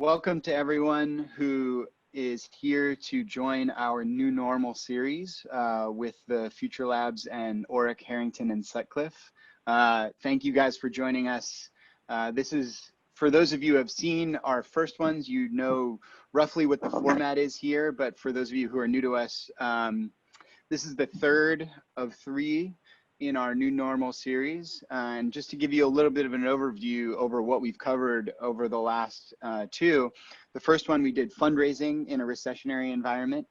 Welcome to everyone who is here to join our new normal series with the Future Labs and Orrick, Harrington, and Sutcliffe. Thank you guys for joining us. This is, for those of you who have seen our first ones, you know roughly what the format is here, but for those of you who are new to us, this is the third of three in our new normal series. And just to give you a little bit of an overview over what we've covered over the last two, the first one we did fundraising in a recessionary environment,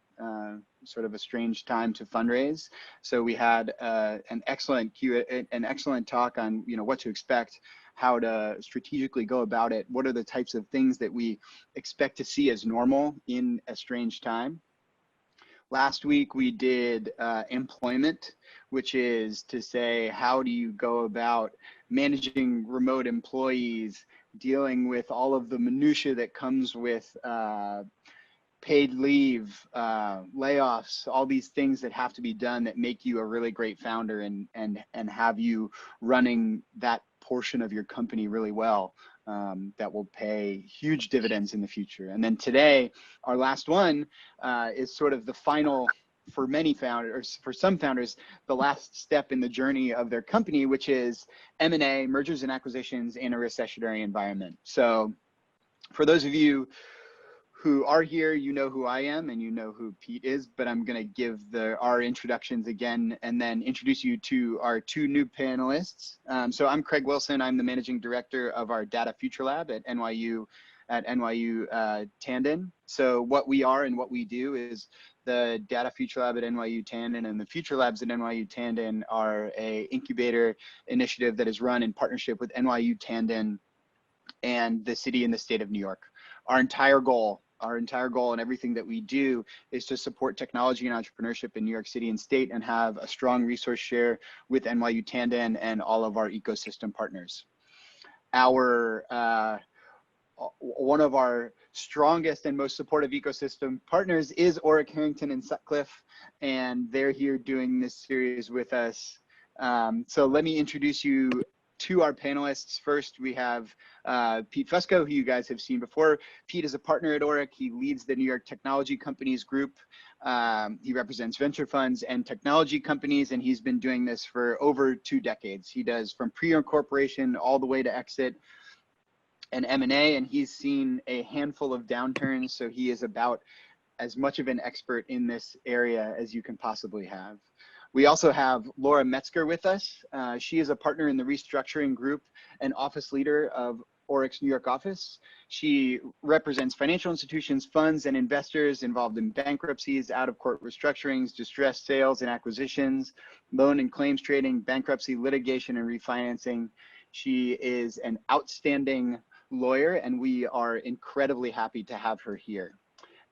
sort of a strange time to fundraise. So we had an excellent talk on what to expect, how to strategically go about it, what are the types of things that we expect to see as normal in a strange time. Last week we did employment, which is to say, how do you go about managing remote employees, dealing with all of the minutia that comes with paid leave, layoffs, all these things that have to be done that make you a really great founder and have you running that portion of your company really well. That will pay huge dividends in the future. And then today, our last one is sort of the final, for many founders, for some founders, the last step in the journey of their company, which is M&A, mergers and acquisitions in a recessionary environment. So for those of you who are here, you know who I am and you know who Pete is, but I'm gonna give our introductions again and then introduce you to our two new panelists. So I'm Craig Wilson. I'm the Managing Director of our Data Future Lab at NYU Tandon. So what we are and what we do is the Data Future Lab at NYU Tandon and the Future Labs at NYU Tandon are a incubator initiative that is run in partnership with NYU Tandon and the city and the state of New York. Our entire goal and everything that we do is to support technology and entrepreneurship in New York City and state and have a strong resource share with NYU Tandon and all of our ecosystem partners. One of our strongest and most supportive ecosystem partners is Orrick, Harrington, and Sutcliffe, and they're here doing this series with us. So let me introduce you to our panelists. First, we have Pete Fusco, who you guys have seen before. Pete is a partner at Orrick. He leads the New York Technology Companies Group. He represents venture funds and technology companies, and he's been doing this for over 2 decades. He does from pre-incorporation all the way to exit and M&A, and he's seen a handful of downturns, so he is about as much of an expert in this area as you can possibly have. We also have Laura Metzger with us. She is a partner in the restructuring group and office leader of Orrick's New York office. She represents financial institutions, funds, and investors involved in bankruptcies, out-of-court restructurings, distressed sales and acquisitions, loan and claims trading, bankruptcy, litigation, and refinancing. She is an outstanding lawyer, and we are incredibly happy to have her here.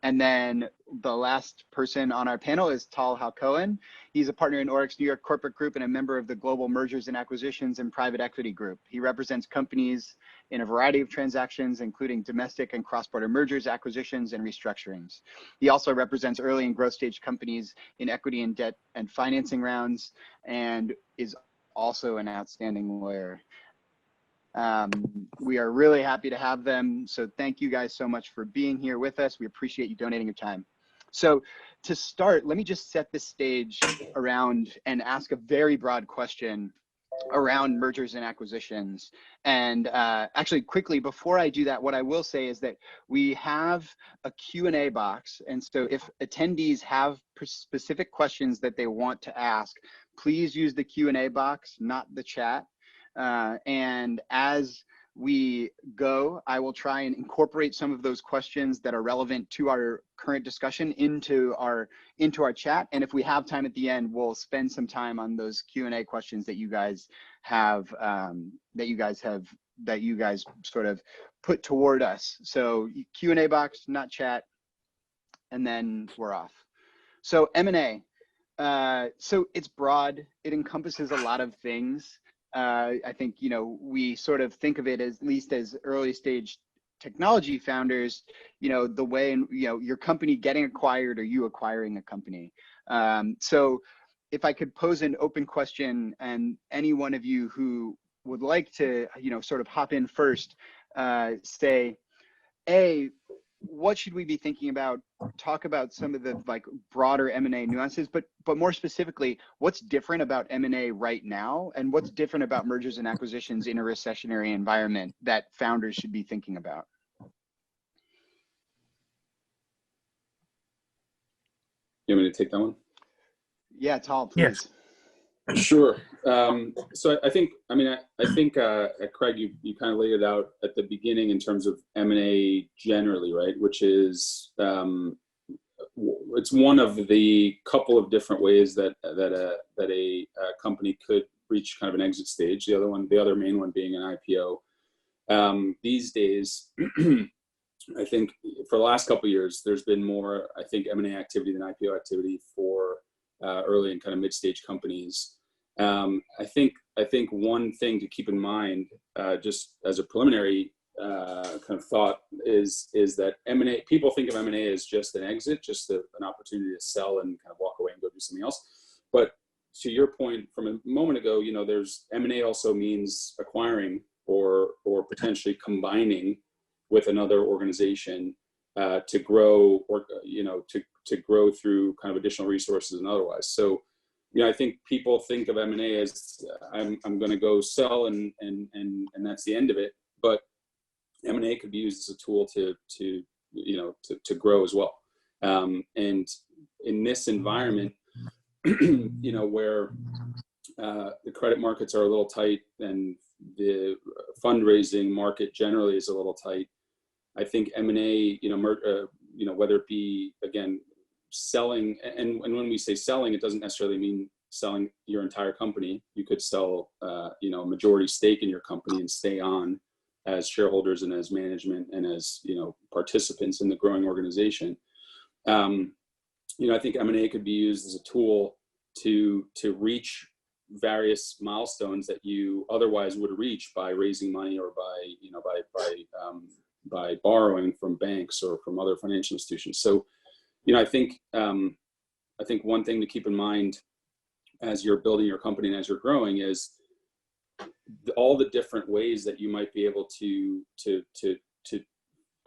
And then the last person on our panel is Tal Hacohen. He's a partner in Orrick's New York corporate group and a member of the Global Mergers and Acquisitions and Private Equity Group. He represents companies in a variety of transactions, including domestic and cross-border mergers, acquisitions, and restructurings. He also represents early and growth stage companies in equity and debt and financing rounds, and is also an outstanding lawyer. We are really happy to have them. So thank you guys so much for being here with us. We appreciate you donating your time. So to start, let me just set the stage around and ask a very broad question around mergers and acquisitions. And actually quickly, before I do that, what I will say is that we have a Q&A box. And so if attendees have specific questions that they want to ask, please use the Q&A box, not the chat. And as we go, I will try and incorporate some of those questions that are relevant to our current discussion into our chat. And if we have time at the end, we'll spend some time on those Q&A questions that you guys have, that you guys sort of put toward us. So Q&A box, not chat, and then we're off. So M&A. So it's broad. It encompasses a lot of things. I think, we sort of think of it as, at least as early stage technology founders, the way in, your company getting acquired or you acquiring a company. So if I could pose an open question, and any one of you who would like to, sort of hop in first, say, What should we be thinking about? Talk about some of the like broader M&A nuances, but more specifically, what's different about M&A right now, and what's different about mergers and acquisitions in a recessionary environment that founders should be thinking about? You want me to take that one? Yeah, Tal, please. Yes. Sure. So I think, Craig, you kind of laid it out at the beginning in terms of M&A generally, right? Which is, it's one of the couple of different ways that a company could reach kind of an exit stage. The other main one being an IPO. These days, I think for the last couple of years, there's been more, I think, M&A activity than IPO activity for early and kind of mid-stage companies. I think one thing to keep in mind, just as a preliminary kind of thought, is that M&A, people think of M&A as just an exit, just an opportunity to sell and kind of walk away and go do something else. But to your point from a moment ago, there's M&A also means acquiring or potentially combining with another organization to grow, or to grow through kind of additional resources and otherwise. So, I think people think of M&A as I'm going to go sell and that's the end of it. But M&A could be used as a tool to grow as well. And in this environment, where the credit markets are a little tight and the fundraising market generally is a little tight, I think M&A, whether it be, again, selling, and when we say selling, it doesn't necessarily mean selling your entire company. You could sell, a majority stake in your company and stay on as shareholders and as management and as, participants in the growing organization. I think M&A could be used as a tool to reach various milestones that you otherwise would reach by raising money or by borrowing from banks or from other financial institutions. So, I think one thing to keep in mind as you're building your company and as you're growing is all the different ways that you might be able to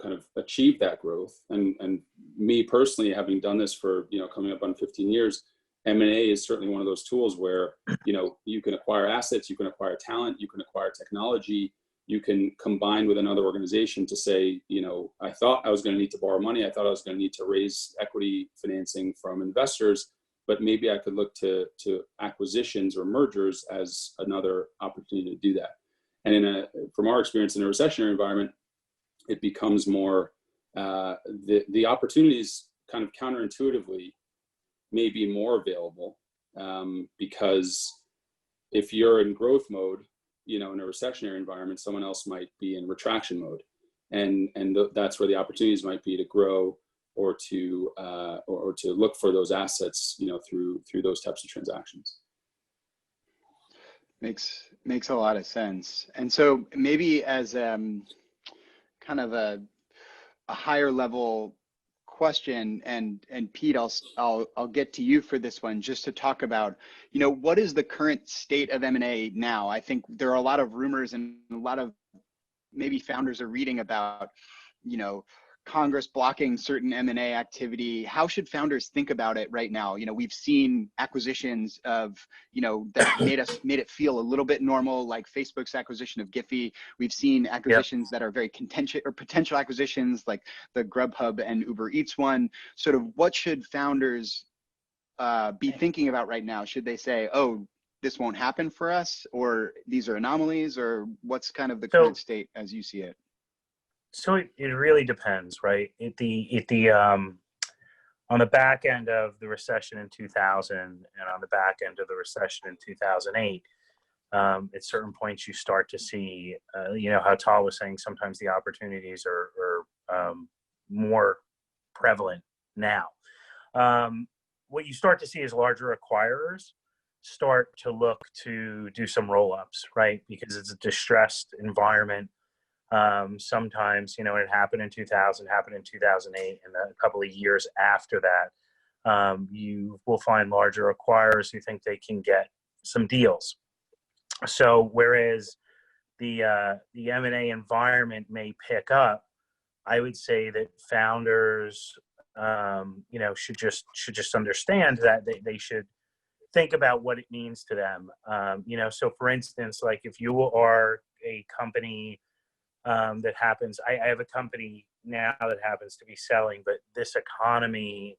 kind of achieve that growth. And me personally, having done this for, coming up on 15 years, M&A is certainly one of those tools where, you can acquire assets, you can acquire talent, you can acquire technology, you can combine with another organization to say, I thought I was going to need to borrow money. I thought I was going to need to raise equity financing from investors, but maybe I could look to acquisitions or mergers as another opportunity to do that. And from our experience in a recessionary environment, it becomes more, the opportunities kind of counterintuitively may be more available, because if you're in growth mode, in a recessionary environment, someone else might be in retraction mode, and that's where the opportunities might be to grow or to look for those assets, through those types of transactions. Makes a lot of sense. And so maybe as kind of a higher level question, and Pete, I'll get to you for this one, just to talk about, what is the current state of M&A now? I think there are a lot of rumors and a lot of maybe founders are reading about, Congress blocking certain M&A activity. How should founders think about it right now? We've seen acquisitions of, that made it feel a little bit normal, like Facebook's acquisition of Giphy. We've seen acquisitions that are very contentious, or potential acquisitions like the Grubhub and Uber Eats one. Sort of what should founders be thinking about right now? Should they say, oh, this won't happen for us, or these are anomalies, or what's kind of the current state as you see it? So it really depends, right? On the back end of the recession in 2000 and on the back end of the recession in 2008, at certain points you start to see, how Tal was saying, sometimes the opportunities are more prevalent now. What you start to see is larger acquirers start to look to do some roll-ups, right? Because it's a distressed environment. Sometimes, it happened in 2000, happened in 2008, and a couple of years after that, you will find larger acquirers who think they can get some deals. So whereas the M&A environment may pick up, I would say that founders, should just understand that they should think about what it means to them. So for instance, like if you are a company that happens, I have a company now that happens to be selling, but this economy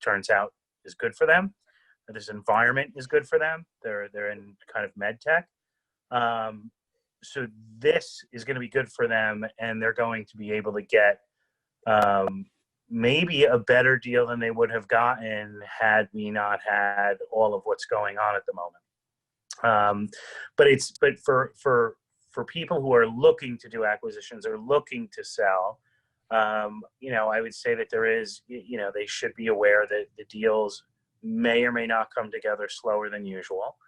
turns out is good for them. This environment is good for them. They're in kind of med tech. So this is going to be good for them, and they're going to be able to get maybe a better deal than they would have gotten had we not had all of what's going on at the moment. But for people who are looking to do acquisitions or looking to sell, I would say that they should be aware that the deals may or may not come together slower than usual.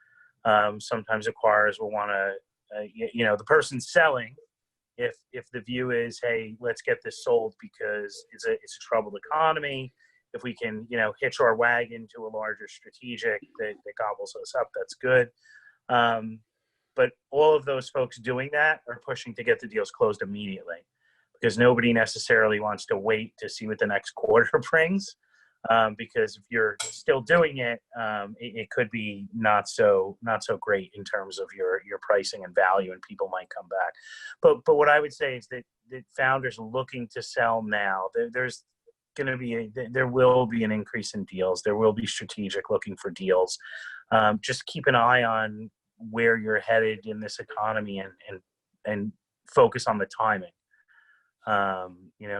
Sometimes acquirers will want to, the person selling, if the view is, hey, let's get this sold because it's a troubled economy. If we can, hitch our wagon to a larger strategic that gobbles us up, that's good. But all of those folks doing that are pushing to get the deals closed immediately because nobody necessarily wants to wait to see what the next quarter brings. Because if you're still doing it, it could be not so great in terms of your pricing and value, and people might come back. But what I would say is that founders looking to sell now, there will be an increase in deals. There will be strategic looking for deals. Just keep an eye on where you're headed in this economy and focus on the timing.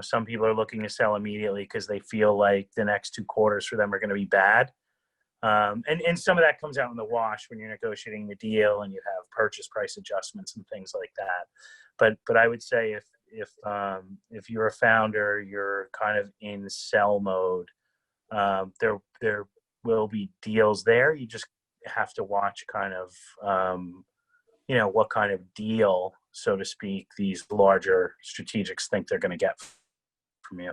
Some people are looking to sell immediately because they feel like the next 2 quarters for them are going to be bad. And some of that comes out in the wash when you're negotiating the deal and you have purchase price adjustments and things like that. But I would say if you're a founder, you're kind of in sell mode. There will be deals there. You just have to watch kind of, what kind of deal, so to speak, these larger strategics think they're going to get from you.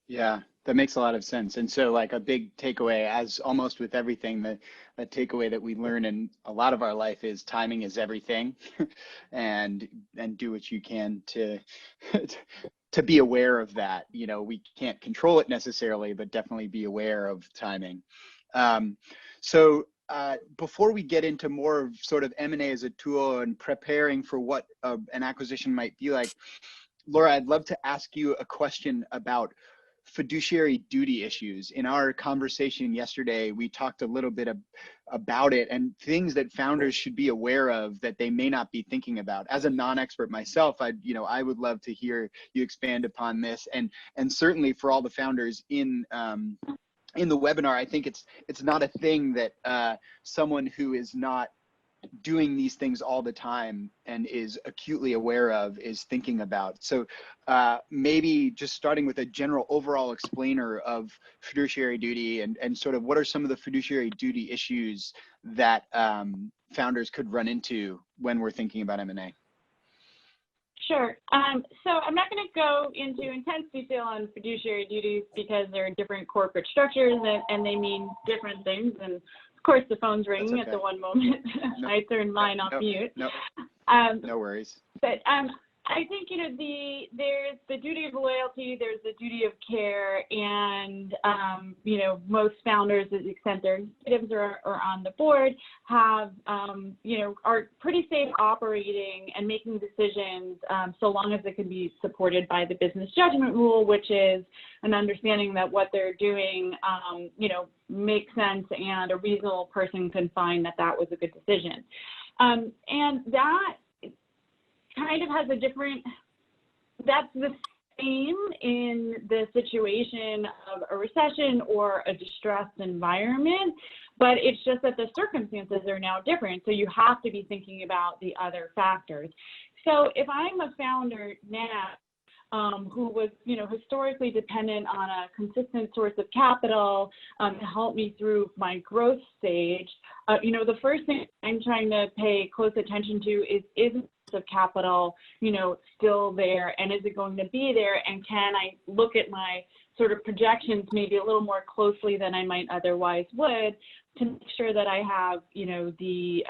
Yeah, that makes a lot of sense. And so like a big takeaway, as almost with everything, the takeaway that we learn in a lot of our life is timing is everything. and do what you can to be aware of that. We can't control it necessarily, but definitely be aware of timing. Before we get into more of sort of M&A as a tool and preparing for what an acquisition might be like, Laura, I'd love to ask you a question about fiduciary duty issues. In our conversation yesterday, we talked a little bit about it and things that founders should be aware of that they may not be thinking about. As a non-expert myself, I would love to hear you expand upon this, and certainly for all the founders in the webinar, I think it's not a thing that someone who is not doing these things all the time and is acutely aware of is thinking about. So maybe just starting with a general overall explainer of fiduciary duty and sort of what are some of the fiduciary duty issues that founders could run into when we're thinking about M&A. Sure. So I'm not going to go into intense detail on fiduciary duties because they're different corporate structures and they mean different things. And of course, the phone's ringing at the one moment. No, I turned mine off mute. No worries. But I think, there's the duty of loyalty, there's the duty of care, and, most founders, to the extent their executives are on the board, have, are pretty safe operating and making decisions so long as it can be supported by the business judgment rule, which is an understanding that what they're doing, makes sense and a reasonable person can find that was a good decision. And that kind of has that's the same in the situation of a recession or a distressed environment, but it's just that the circumstances are now different. So you have to be thinking about the other factors. So if I'm a founder now, who was, historically dependent on a consistent source of capital to help me through my growth stage, the first thing I'm trying to pay close attention to is of capital, still there, and is it going to be there, and can I look at my sort of projections maybe a little more closely than I might otherwise would to make sure that I have, the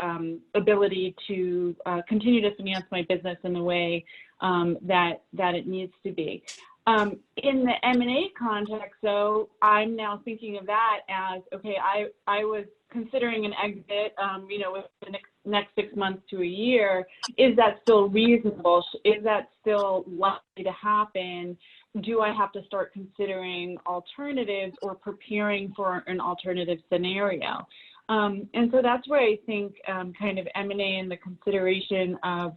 ability to continue to finance my business in the way that it needs to be. In the M&A context, though, I'm now thinking of that as, okay, I was considering an exit, with the next 6 months to a year. Is that still reasonable? Is that still likely to happen? Do I have to start considering alternatives or preparing for an alternative scenario? And so that's where I think kind of M&A and the consideration of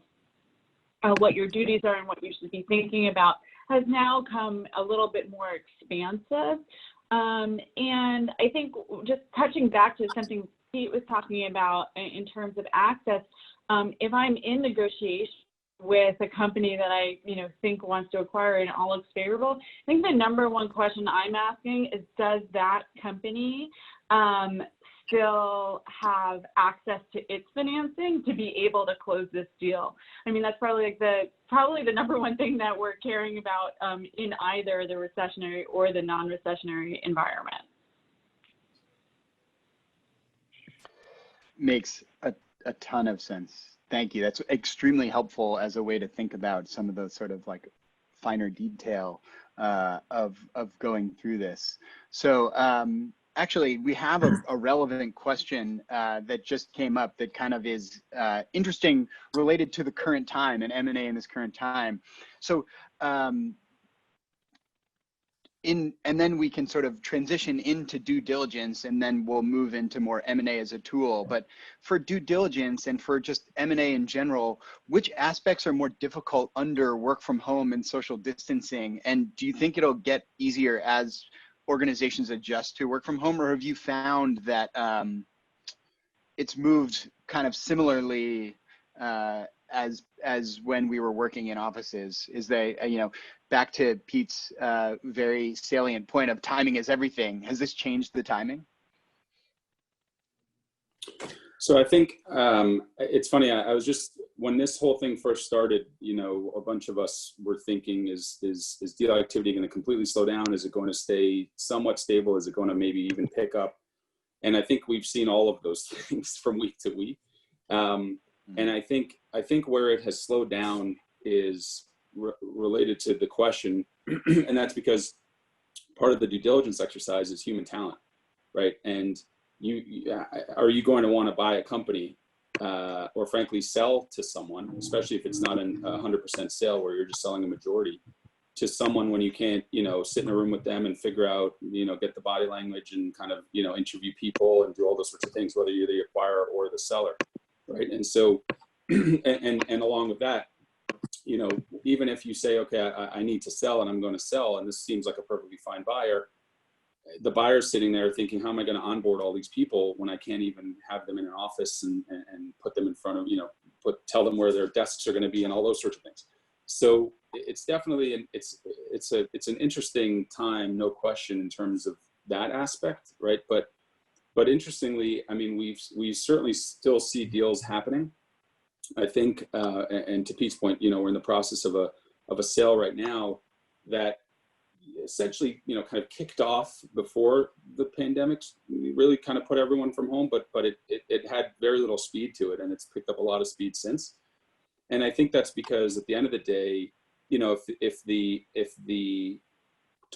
what your duties are and what you should be thinking about has now come a little bit more expansive. And I think just touching back to something Pete was talking about in terms of access, if I'm in negotiation with a company that I, think wants to acquire and all looks favorable, I think the number one question I'm asking is, does that company still have access to its financing to be able to close this deal? I mean, that's probably the number one thing that we're caring about in either the recessionary or the non-recessionary environment. Makes a ton of sense. Thank you. That's extremely helpful as a way to think about some of the sort of like finer detail of going through this. So actually, we have a relevant question that just came up that kind of is interesting, related to the current time and M&A in this current time. So and then we can sort of transition into due diligence, and then we'll move into more M&A as a tool. But for due diligence and for just M&A in general, which aspects are more difficult under work from home and social distancing? And do you think it'll get easier as organizations adjust to work from home, or have you found that it's moved kind of similarly as when we were working in offices? Is they, back to Pete's very salient point of timing is everything. Has this changed the timing? So I think it's funny. I was just, when this whole thing first started, a bunch of us were thinking, is deal activity going to completely slow down? Is it going to stay somewhat stable? Is it going to maybe even pick up? And I think we've seen all of those things from week to week. And I think where it has slowed down is related to the question, and that's because part of the due diligence exercise is human talent, right? And are you going to want to buy a company or frankly sell to someone, especially if it's not a 100% sale where you're just selling a majority to someone, when you can't, sit in a room with them and figure out, get the body language and kind of, interview people and do all those sorts of things, whether you're the acquirer or the seller, right? And so, and along with that, even if you say, okay, I need to sell and I'm going to sell, and this seems like a perfectly fine buyer, the buyer's sitting there thinking, how am I going to onboard all these people when I can't even have them in an office and put them in front of, tell them where their desks are going to be and all those sorts of things. So it's definitely, it's an interesting time, no question, in terms of that aspect, right? But interestingly, I mean, we certainly still see deals happening. I think, and to Pete's point, we're in the process of a sale right now that essentially, kind of kicked off before the pandemic really kind of put everyone from home, but it had very little speed to it, and it's picked up a lot of speed since. And I think that's because at the end of the day, if the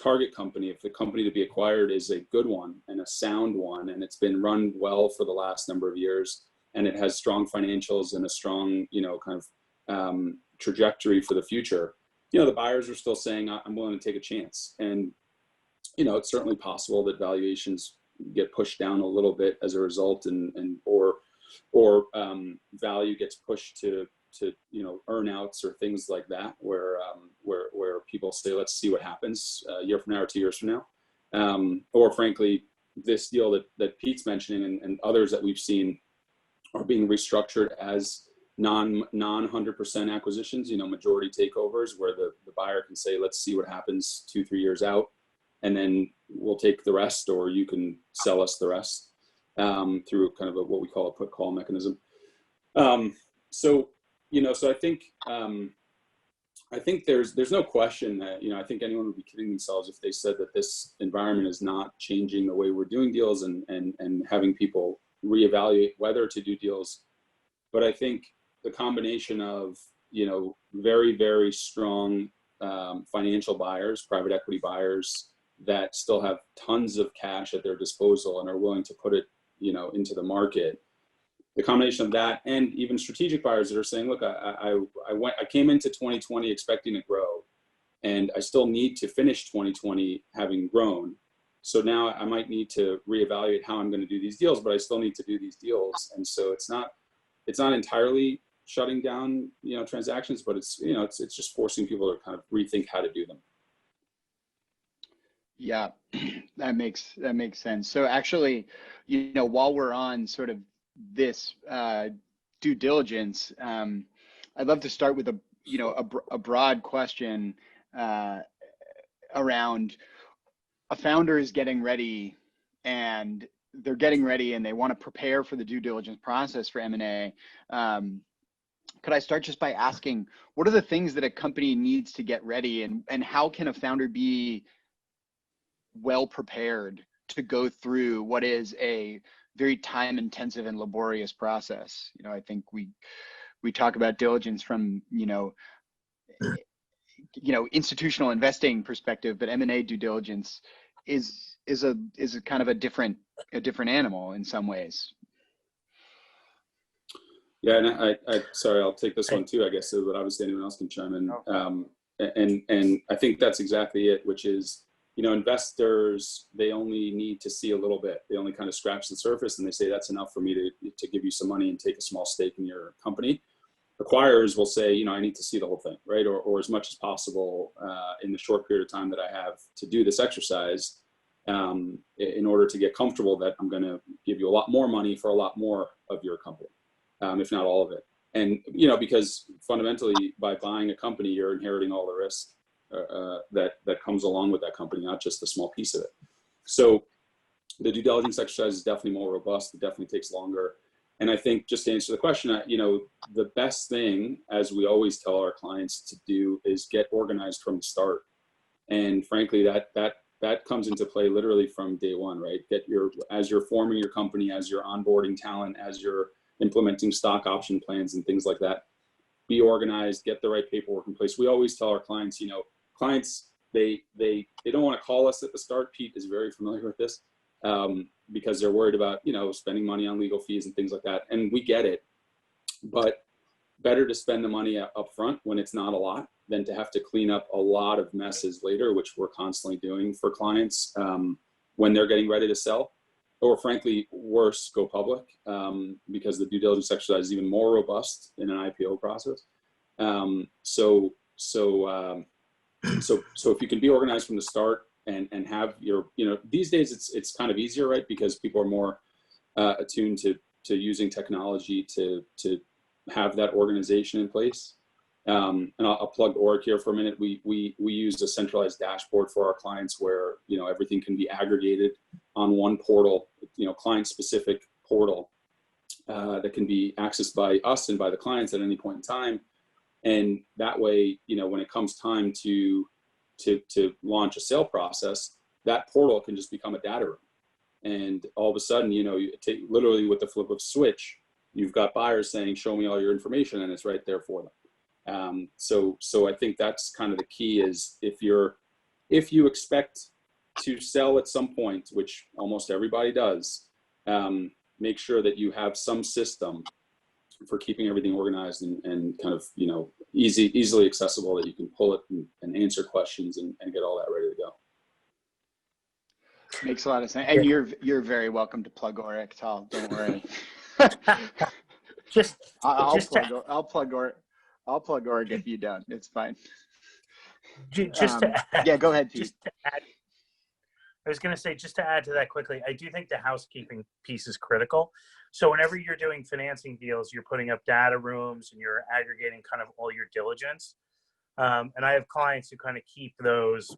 target company, if the company to be acquired is a good one and a sound one, and it's been run well for the last number of years, and it has strong financials and a strong, kind of trajectory for the future, the buyers are still saying, I'm willing to take a chance. And, it's certainly possible that valuations get pushed down a little bit as a result, or value gets pushed to earnouts or things like that, where people say, let's see what happens a year from now or 2 years from now. Or frankly, this deal that Pete's mentioning and others that we've seen are being restructured as non 100% acquisitions, majority takeovers, where the buyer can say, let's see what happens 2-3 years out, and then we'll take the rest, or you can sell us the rest, through kind of what we call a put call mechanism. So I think I think there's no question that, I think anyone would be kidding themselves if they said that this environment is not changing the way we're doing deals and having people reevaluate whether to do deals. But I think the combination of, very, very strong financial buyers, private equity buyers that still have tons of cash at their disposal and are willing to put it, into the market. The combination of that and even strategic buyers that are saying, look, I came into 2020 expecting to grow, and I still need to finish 2020 having grown. So now I might need to reevaluate how I'm going to do these deals, but I still need to do these deals. And so it's not entirely shutting down, transactions, but it's just forcing people to kind of rethink how to do them. Yeah, that makes sense. So actually, while we're on sort of this due diligence, I'd love to start with a broad question around a founder is getting ready, and they're getting ready and they want to prepare for the due diligence process for M&A. Could I start just by asking, what are the things that a company needs to get ready, and how can a founder be well prepared to go through what is a very time intensive and laborious process? I think we talk about diligence from, institutional investing perspective, but M&A due diligence is a kind of a different animal in some ways. Yeah, and I sorry, I'll take this one too, I guess, so that obviously anyone else can chime in. And I think that's exactly it, which is, investors, they only need to see a little bit. They only kind of scratch the surface and they say, that's enough for me to give you some money and take a small stake in your company. Acquirers will say, I need to see the whole thing, right? Or as much as possible in the short period of time that I have to do this exercise, in order to get comfortable that I'm going to give you a lot more money for a lot more of your company, if not all of it. And, because fundamentally by buying a company, you're inheriting all the risk that comes along with that company, not just a small piece of it. So the due diligence exercise is definitely more robust. It definitely takes longer. And I think, just to answer the question, the best thing, as we always tell our clients to do, is get organized from the start. And frankly, that comes into play literally from day one, right? As you're forming your company, as you're onboarding talent, as you're implementing stock option plans and things like that, be organized, get the right paperwork in place. We always tell our clients, they don't want to call us at the start. Pete is very familiar with this, because they're worried about, spending money on legal fees and things like that. And we get it, but better to spend the money up front when it's not a lot than to have to clean up a lot of messes later, which we're constantly doing for clients when they're getting ready to sell, or frankly, worse, go public, because the due diligence exercise is even more robust in an IPO process. So if you can be organized from the start and have your, these days it's kind of easier, right? Because people are more attuned to using technology to have that organization in place. And I'll plug Orrick here for a minute. We use a centralized dashboard for our clients where, everything can be aggregated on one portal, client specific portal that can be accessed by us and by the clients at any point in time. And that way, when it comes time to launch a sale process, that portal can just become a data room. And all of a sudden, you take literally with the flip of a switch, you've got buyers saying, show me all your information, and it's right there for them. So I think that's kind of the key is if you expect to sell at some point, which almost everybody does, make sure that you have some system for keeping everything organized and kind of, easily accessible, that you can pull it and answer questions and get all that ready to go. Makes a lot of sense. And you're very welcome to plug Orrick, Tal, don't worry. I'll plug Orrick if you don't. It's fine. Just to add, yeah, go ahead, Pete. I was going to say, just to add to that quickly, I do think the housekeeping piece is critical. So whenever you're doing financing deals, you're putting up data rooms and you're aggregating kind of all your diligence. And I have clients who kind of keep those,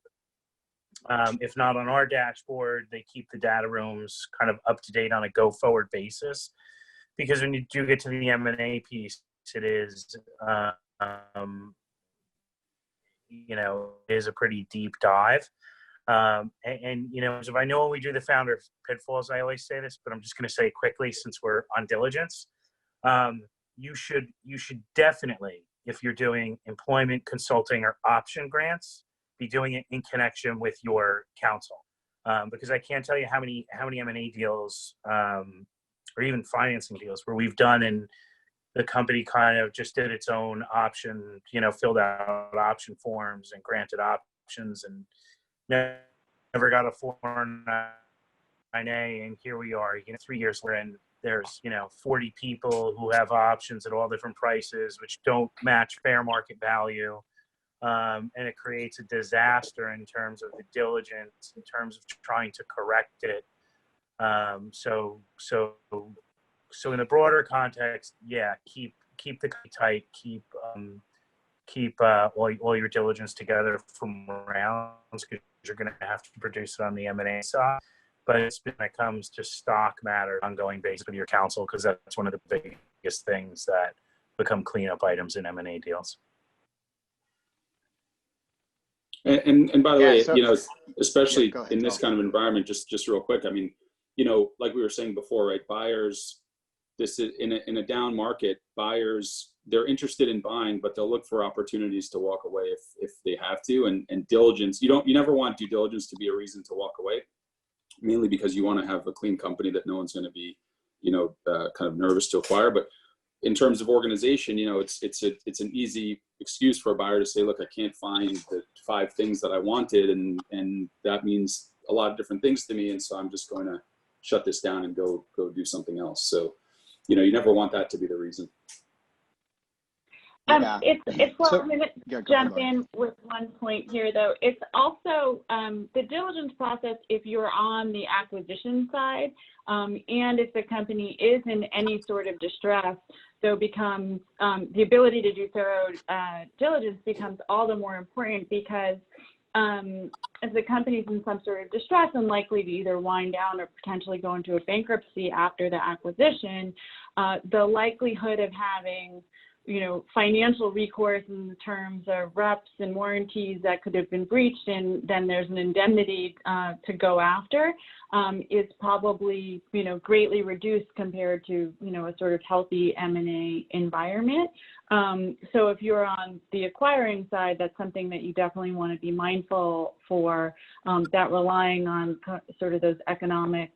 if not on our dashboard, they keep the data rooms kind of up to date on a go forward basis. Because when you do get to the M&A piece, it is, you know, you have to make sure that you have some system for keeping everything organized and get all that ready to go. Makes a lot of sense. And you're very welcome to plug Orrick, Tal, don't worry. you know, is a pretty deep dive. And you know, if I know when we do the founder pitfalls, I always say this, but I'm just going to say it quickly since we're on diligence. You should definitely, if you're doing employment consulting or option grants, be doing it in connection with your counsel, because I can't tell you how many M&A deals or even financing deals where we've done and the company kind of just did its own option, you know, filled out option forms and granted options and never got a 409A, and here we are, you know, 3 years later, and there's, you know, 40 people who have options at all different prices, which don't match fair market value. And it creates a disaster in terms of the diligence, in terms of trying to correct it. So in the broader context, yeah, keep the tight, keep all your diligence together from rounds, because you're going to have to produce it on the M&A side. But it's when it comes to stock matter, ongoing basis with your counsel, because that's one of the biggest things that become cleanup items in M&A deals. And by the way, so, you know, especially ahead, in this kind of environment, just real quick, I mean, you know, like we were saying before, right? Buyers, this is in a down market, buyers, they're interested in buying, but they'll look for opportunities to walk away if they have to. And diligence, you never want due diligence to be a reason to walk away, mainly because you want to have a clean company that no one's going to be, you know, kind of nervous to acquire. But in terms of organization, you know, it's an easy excuse for a buyer to say, look, I can't find the 5 things that I wanted, and that means a lot of different things to me, and so I'm just going to shut this down and go do something else. So, you know, you never want that to be the reason. It's well, So, I'm going to jump in with one point here, though. It's also the diligence process if you're on the acquisition side, and if the company is in any sort of distress, so becomes the ability to do thorough diligence becomes all the more important, because if the company's in some sort of distress and likely to either wind down or potentially go into a bankruptcy after the acquisition, the likelihood of having, you know, financial recourse in terms of reps and warranties that could have been breached, and then there's an indemnity to go after, is probably, you know, greatly reduced compared to, you know, a sort of healthy M&A environment. So if you're on the acquiring side, that's something that you definitely want to be mindful for, that relying on sort of those economic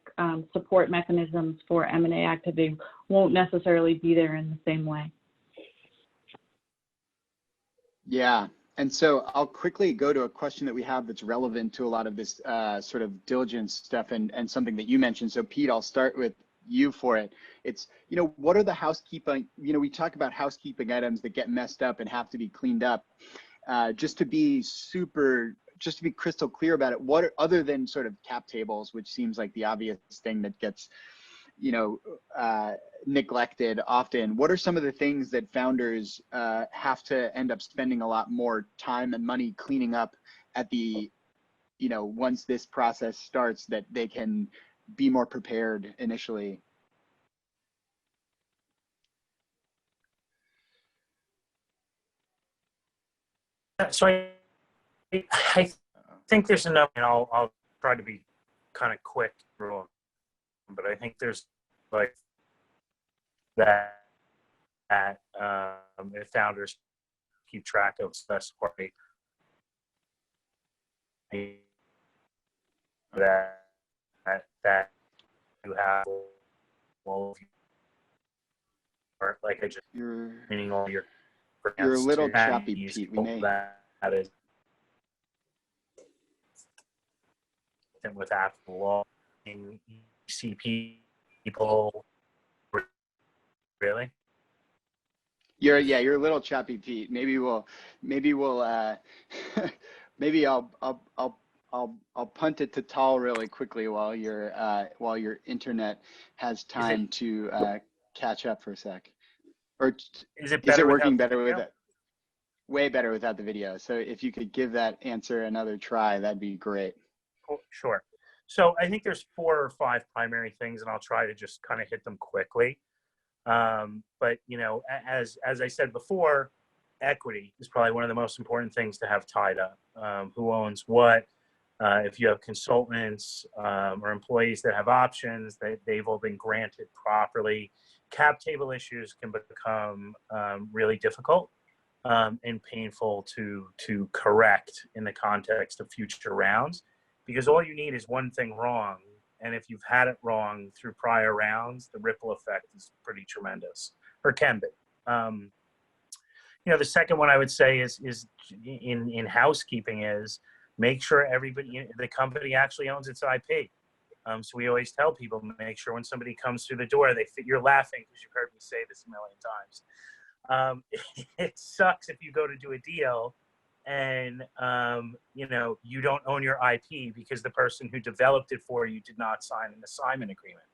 support mechanisms for M&A activity won't necessarily be there in the same way. Yeah. And so I'll quickly go to a question that we have that's relevant to a lot of this sort of diligence stuff and something that you mentioned. So Pete, I'll start with you for it. It's, you know, what are the housekeeping, you know, we talk about housekeeping items that get messed up and have to be cleaned up. Just to be crystal clear about it, what are, other than sort of cap tables, which seems like the obvious thing that gets, you know, neglected often, what are some of the things that founders have to end up spending a lot more time and money cleaning up at the, you know, once this process starts, that they can be more prepared initially? So I think there's enough, and I'll try to be kind of quick, but I think there's like that if founders keep track of success story, that you have, well, or like I just meaning all your you're a little choppy, Pete. We may that is with Apple law and you see people really. You're a little choppy, Pete. Maybe I'll punt it to Tal really quickly while your internet has time to catch up for a sec. Or is it working better with it? Way better without the video. So if you could give that answer another try, that'd be great. Sure. So I think there's 4 or 5 primary things, and I'll try to just kind of hit them quickly. But you know, as I said before, equity is probably one of the most important things to have tied up. Who owns what? If you have consultants or employees that have options, they've all been granted properly. Cap table issues can become really difficult and painful to correct in the context of future rounds, because all you need is one thing wrong, and if you've had it wrong through prior rounds, the ripple effect is pretty tremendous, or can be. The second one I would say is in housekeeping is make sure the company actually owns its IP. So we always tell people, make sure when somebody comes through the door, you're laughing because you've heard me say this a million times. It sucks if you go to do a deal and, you don't own your IP because the person who developed it for you did not sign an assignment agreement.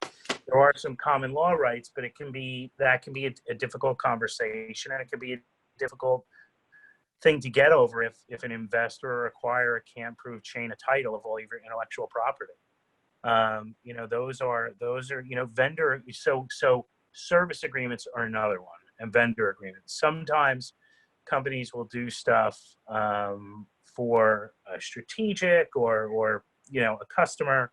There are some common law rights, but that can be a difficult conversation, and it can be a difficult thing to get over if an investor or acquirer can't prove chain of title of all of your intellectual property. Those are vendor. So service agreements are another one, and vendor agreements. Sometimes companies will do stuff for a strategic or a customer,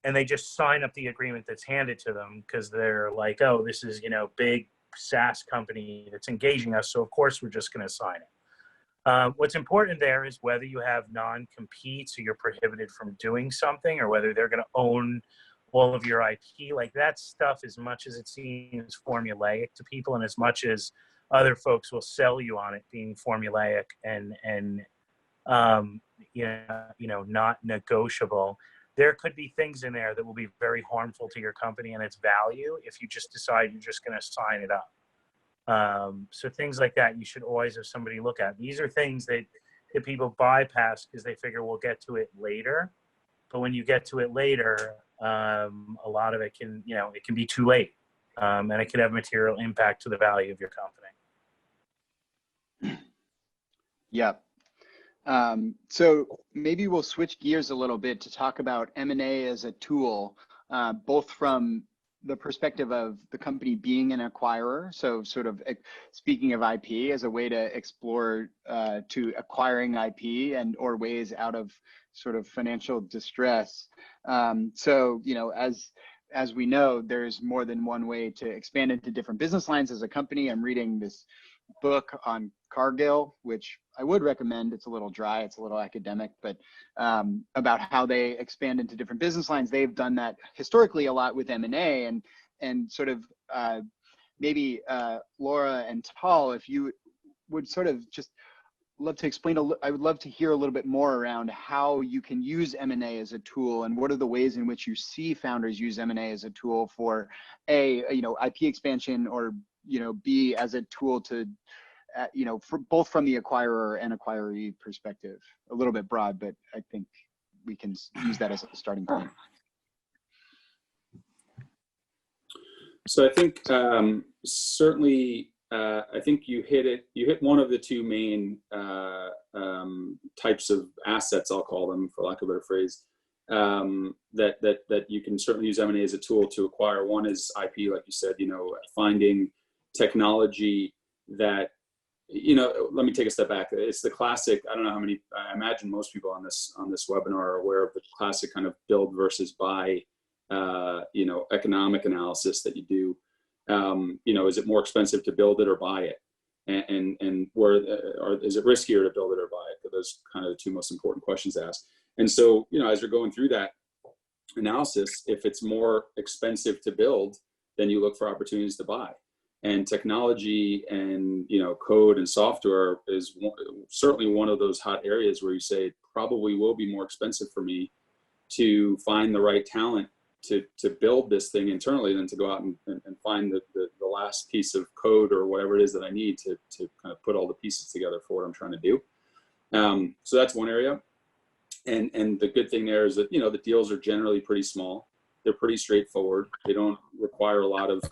and they just sign up the agreement that's handed to them because they're like, oh, this is big SaaS company that's engaging us, so of course we're just going to sign it. What's important there is whether you have non-compete, so you're prohibited from doing something, or whether they're going to own all of your IP. Like that stuff, as much as it seems formulaic to people, and as much as other folks will sell you on it being formulaic and not negotiable, there could be things in there that will be very harmful to your company and its value if you just decide you're just going to sign it up. So things like that, you should always have somebody look at. These are things that people bypass because they figure we'll get to it later. But when you get to it later, a lot of it can be too late, and it could have material impact to the value of your company. Yep. So maybe we'll switch gears a little bit to talk about M&A as a tool, both from the perspective of the company being an acquirer. So sort of speaking of IP as a way to explore to acquiring IP or ways out of sort of financial distress. So, as we know, there's more than one way to expand into different business lines as a company. I'm reading this book on Cargill, which I would recommend. It's a little dry, it's a little academic, but about how they expand into different business lines. They've done that historically a lot with M&A, and sort of maybe Laura and Tal, if you would sort of just love to explain, I would love to hear a little bit more around how you can use M&A as a tool, and what are the ways in which you see founders use M&A as a tool for IP expansion, or B, as a tool to for both from the acquirer and acquiree perspective. A little bit broad, but I think we can use that as a starting point. So I think certainly I think you hit one of the two main types of assets, I'll call them for lack of a better phrase, that you can certainly use M&A as a tool to acquire. One is IP, like you said, finding technology that, let me take a step back. It's the classic, I don't know how many, I imagine most people on this webinar are aware of the classic kind of build versus buy, economic analysis that you do. Is it more expensive to build it or buy it? And where, or is it riskier to build it or buy it? Those kind of the two most important questions to ask. And so, as you're going through that analysis, if it's more expensive to build, then you look for opportunities to buy. And technology and code and software is certainly one of those hot areas where you say it probably will be more expensive for me to find the right talent to build this thing internally than to go out and find the last piece of code or whatever it is that I need to kind of put all the pieces together for what I'm trying to do. So that's one area. And the good thing there is that, the deals are generally pretty small. They're pretty straightforward. They don't require a lot of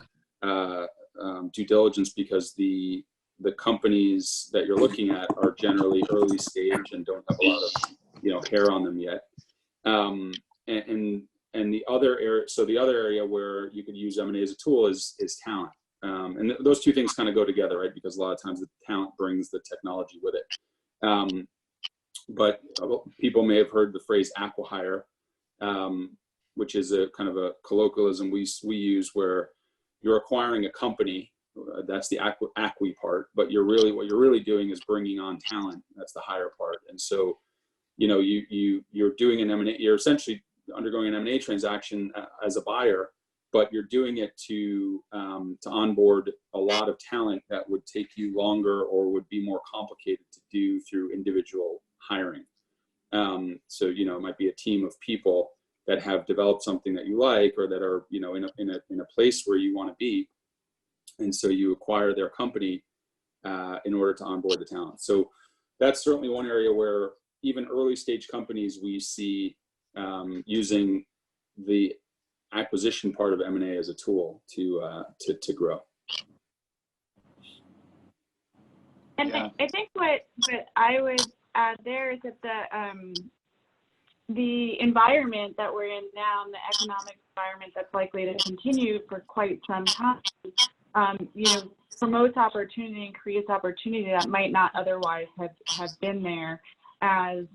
due diligence because the companies that you're looking at are generally early stage and don't have a lot of hair on them yet. And the other area, so the other area where you could use M&A as a tool is talent. And those two things kind of go together, right? Because a lot of times the talent brings the technology with it. But people may have heard the phrase acqui-hire, which is a kind of a colloquialism we use where you're acquiring a company. That's the acqui part, but what you're really doing is bringing on talent. That's the hire part. And so, you're doing an M&A. You're essentially undergoing an M&A transaction as a buyer, but you're doing it to onboard a lot of talent that would take you longer or would be more complicated to do through individual hiring. So it might be a team of people that have developed something that you like, or that are in a place where you want to be, and so you acquire their company in order to onboard the talent. So that's certainly one area where even early stage companies we see using the acquisition part of M&A as a tool to grow. And Yeah. I think what I would add there is that the environment that we're in now, and the economic environment that's likely to continue for quite some time, promotes opportunity and creates opportunity that might not otherwise have been there. As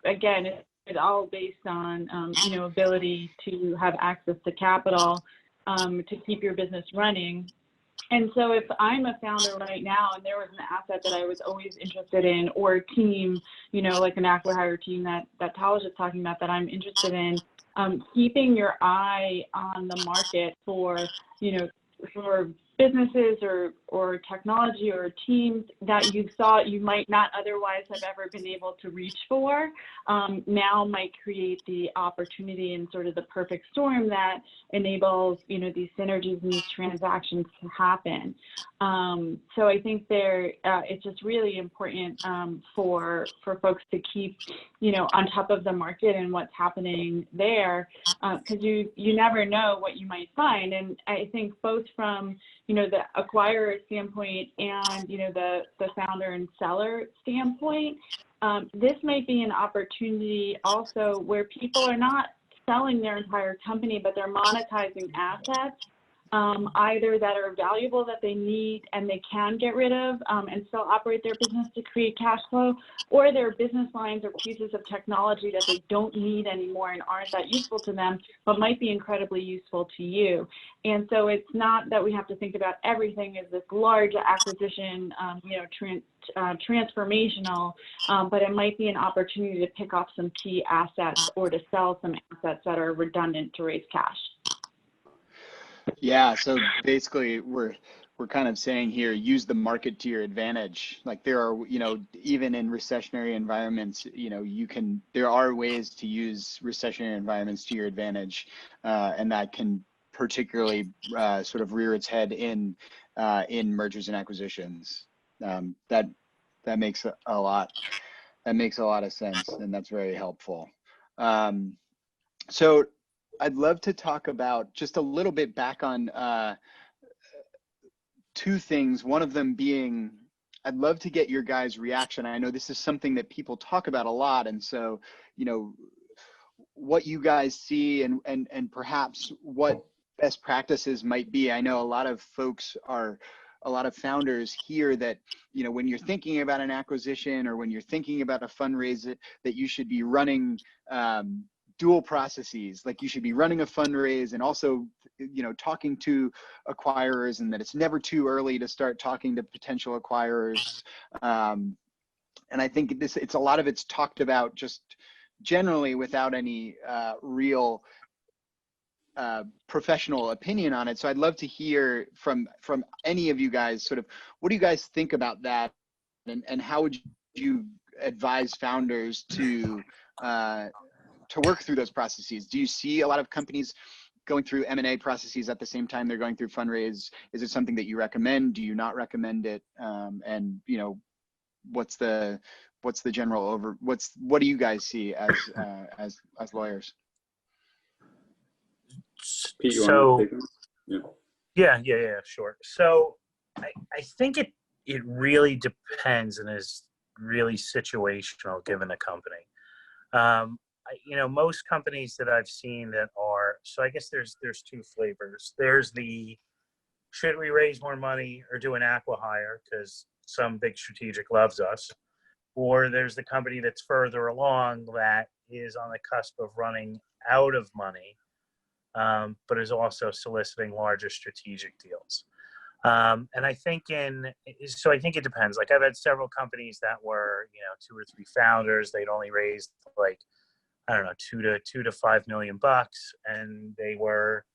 again, it's all based on ability to have access to capital to keep your business running. And so if I'm a founder right now and there was an asset that I was always interested in, or a team, like an acqui-hire team that Tal was just talking about that I'm interested in, keeping your eye on the market for businesses or technology or teams that you thought you might not otherwise have ever been able to reach for, now might create the opportunity and sort of the perfect storm that enables, these synergies and these transactions to happen. So I think it's just really important for folks to keep, on top of the market and what's happening there, because you never know what you might find. And I think both from the acquirer standpoint and, the founder and seller standpoint, this might be an opportunity also where people are not selling their entire company, but they're monetizing assets, either that are valuable that they need and they can get rid of and still operate their business to create cash flow, or their business lines or pieces of technology that they don't need anymore and aren't that useful to them, but might be incredibly useful to you. And so it's not that we have to think about everything as this large acquisition, transformational, but it might be an opportunity to pick off some key assets or to sell some assets that are redundant to raise cash. Yeah, so basically we're kind of saying here, use the market to your advantage. Like there are, even in recessionary environments, there are ways to use recessionary environments to your advantage, and that can particularly sort of rear its head in mergers and acquisitions. That makes a lot of sense, and that's very helpful. So I'd love to talk about just a little bit back on two things. One of them being, I'd love to get your guys' reaction. I know this is something that people talk about a lot, and so what you guys see and perhaps what best practices might be. I know a lot of founders hear that when you're thinking about an acquisition or when you're thinking about a fundraiser, that you should be running dual processes. Like you should be running a fundraise and also, talking to acquirers, and that it's never too early to start talking to potential acquirers. And I think it's a lot of it's talked about just generally without any real professional opinion on it. So I'd love to hear from any of you guys, sort of, what do you guys think about that? And how would you advise founders to work through those processes? Do you see a lot of companies going through M&A processes at the same time they're going through fundraise? Is it something that you recommend? Do you not recommend it? And what's the general what do you guys see as lawyers? Pete, you So want to take it? yeah, sure. So I think it really depends and is really situational given the company. Most companies that I've seen that are, so I guess there's two flavors. There's the should we raise more money or do an acqui-hire because some big strategic loves us? Or there's the company that's further along that is on the cusp of running out of money, but is also soliciting larger strategic deals. And I think I think it depends. Like I've had several companies that were, 2 or 3 founders. They'd only raised like, I don't know, $2 to $5 million, and they were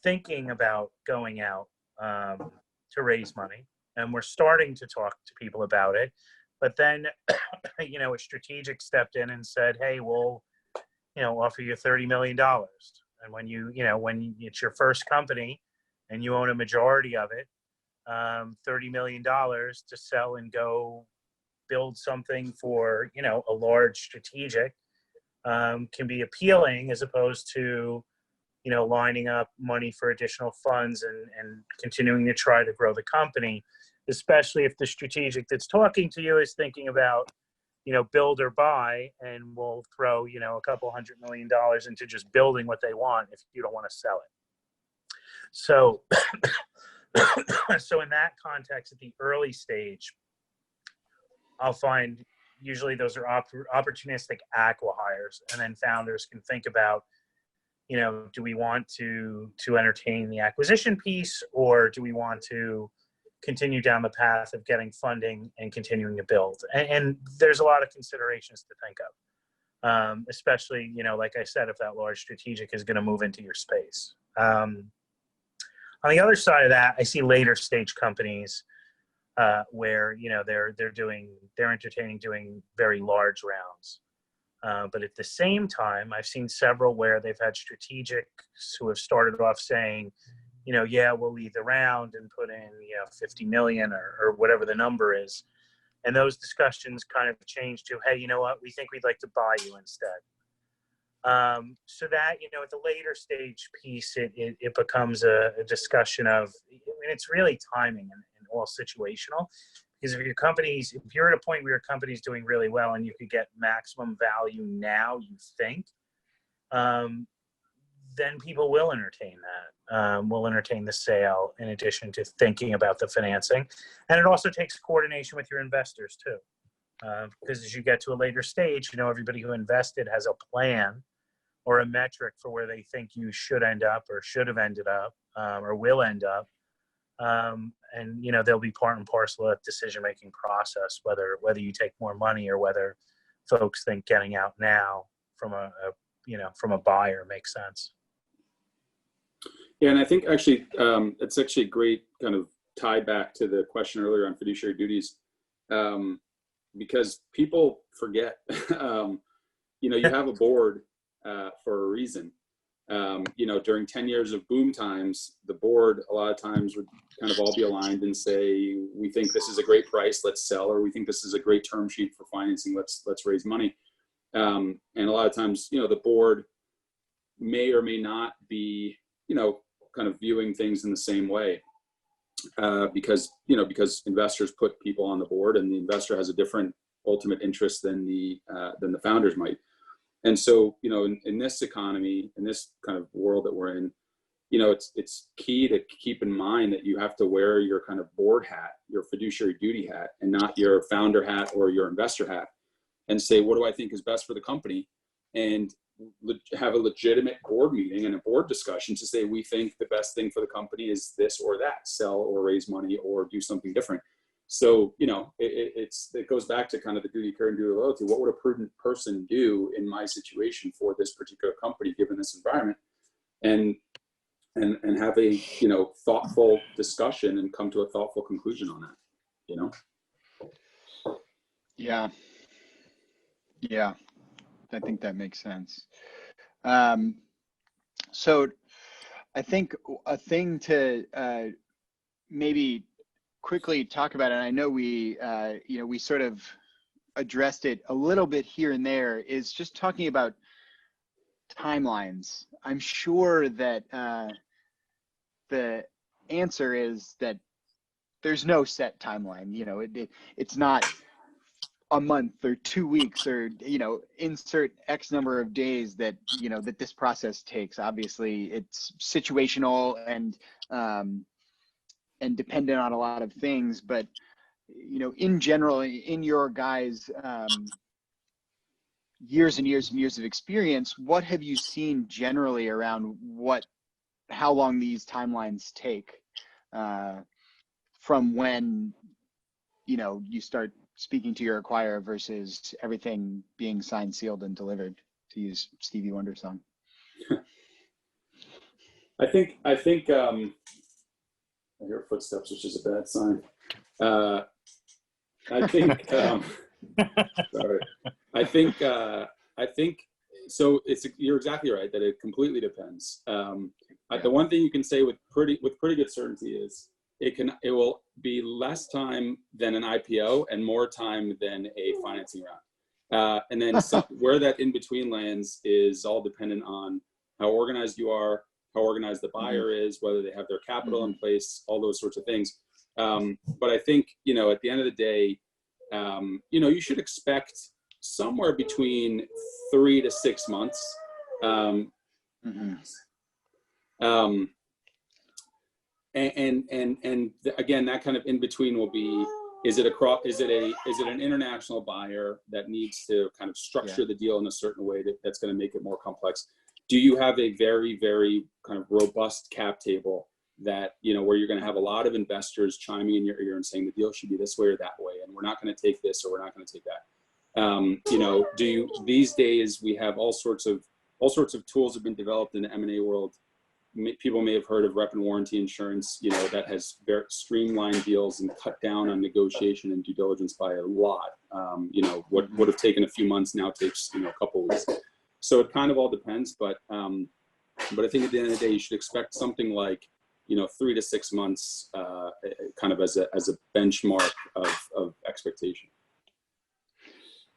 thinking about going out to raise money. And we're starting to talk to people about it. But then, a strategic stepped in and said, hey, we'll, offer you $30 million. And when it's your first company and you own a majority of it, $30 million to sell and go build something for, a large strategic can be appealing as opposed to, lining up money for additional funds and continuing to try to grow the company, especially if the strategic that's talking to you is thinking about, build or buy, and will throw, a couple $100 million into just building what they want if you don't want to sell it. So, so in that context, at the early stage, I'll find usually those are opportunistic acqui-hires, and then founders can think about, do we want to entertain the acquisition piece, or do we want to continue down the path of getting funding and continuing to build? And there's a lot of considerations to think of, especially, like I said, if that large strategic is going to move into your space. On the other side of that, I see later stage companies where, they're entertaining doing very large rounds. But at the same time, I've seen several where they've had strategics who have started off saying, yeah, we'll lead the round and put in, 50 million or whatever the number is. And those discussions kind of changed to, hey, you know what, we think we'd like to buy you instead. So that, at the later stage piece, it becomes a discussion of, it's really timing and all situational. Because if you're at a point where your company's doing really well and you could get maximum value now, you think, then people will entertain that. Will entertain the sale in addition to thinking about the financing. And it also takes coordination with your investors too. Because as you get to a later stage, everybody who invested has a plan or a metric for where they think you should end up or should have ended up or will end up. And they'll be part and parcel of decision-making process, whether you take more money or whether folks think getting out now from a buyer makes sense. Yeah, and I think actually it's actually a great kind of tie back to the question earlier on fiduciary duties, because people forget. You have a board for a reason. During 10 years of boom times, the board a lot of times would kind of all be aligned and say, we think this is a great price, let's sell, or we think this is a great term sheet for financing, let's raise money. And a lot of times, the board may or may not be, kind of viewing things in the same way, because investors put people on the board, and the investor has a different ultimate interest than the founders might. And so, in this economy, in this kind of world that we're in, it's key to keep in mind that you have to wear your kind of board hat, your fiduciary duty hat, and not your founder hat or your investor hat, and say, what do I think is best for the company? And have a legitimate board meeting and a board discussion to say, we think the best thing for the company is this or that, sell or raise money or do something different. So, it goes back to kind of the duty of care and duty of loyalty. What would a prudent person do in my situation for this particular company, given this environment, and have a, thoughtful discussion and come to a thoughtful conclusion on that, Yeah. Yeah. I think that makes sense. So I think a thing to maybe quickly talk about, and I know we sort of addressed it a little bit here and there, is just talking about timelines. I'm sure that the answer is that there's no set timeline. It's not a month or 2 weeks or, insert X number of days that this process takes. Obviously it's situational and, and dependent on a lot of things, but in general, in your guys' years and years and years of experience, what have you seen generally around how long these timelines take from when you start speaking to your acquirer versus everything being signed, sealed, and delivered, to use Stevie Wonder's song? I think I hear footsteps, which is a bad sign. I think sorry. I think so. You're exactly right that it completely depends. The one thing you can say with pretty good certainty is it will be less time than an IPO and more time than a financing round. And then where that in between lands is all dependent on how organized you are, how organized the buyer is, whether they have their capital in place, all those sorts of things. But I think, at the end of the day, you should expect somewhere between 3 to 6 months. And again, that kind of in between will be, is it an international buyer that needs to kind of structure the deal in a certain way that's going to make it more complex? Do you have a very, very kind of robust cap table that, where you're going to have a lot of investors chiming in your ear and saying the deal should be this way or that way, and we're not going to take this or we're not going to take that? These days we have all sorts of tools have been developed in the M&A world. People may have heard of rep and warranty insurance, that has very streamlined deals and cut down on negotiation and due diligence by a lot. What would have taken a few months now takes, a couple of weeks. So it kind of all depends, but I think at the end of the day, you should expect something like, 3 to 6 months, kind of as a benchmark of expectation.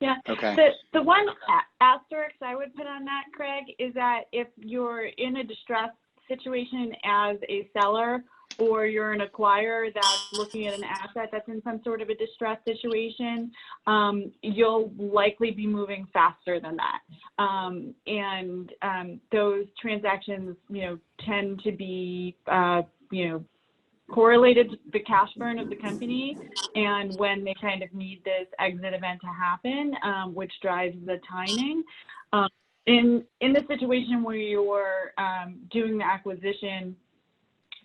Yeah. Okay. The one asterisk I would put on that, Craig, is that if you're in a distressed situation as a seller, or you're an acquirer that's looking at an asset that's in some sort of a distressed situation, you'll likely be moving faster than that. And those transactions, tend to be, correlated to the cash burn of the company, and when they kind of need this exit event to happen, which drives the timing. In the situation where you're doing the acquisition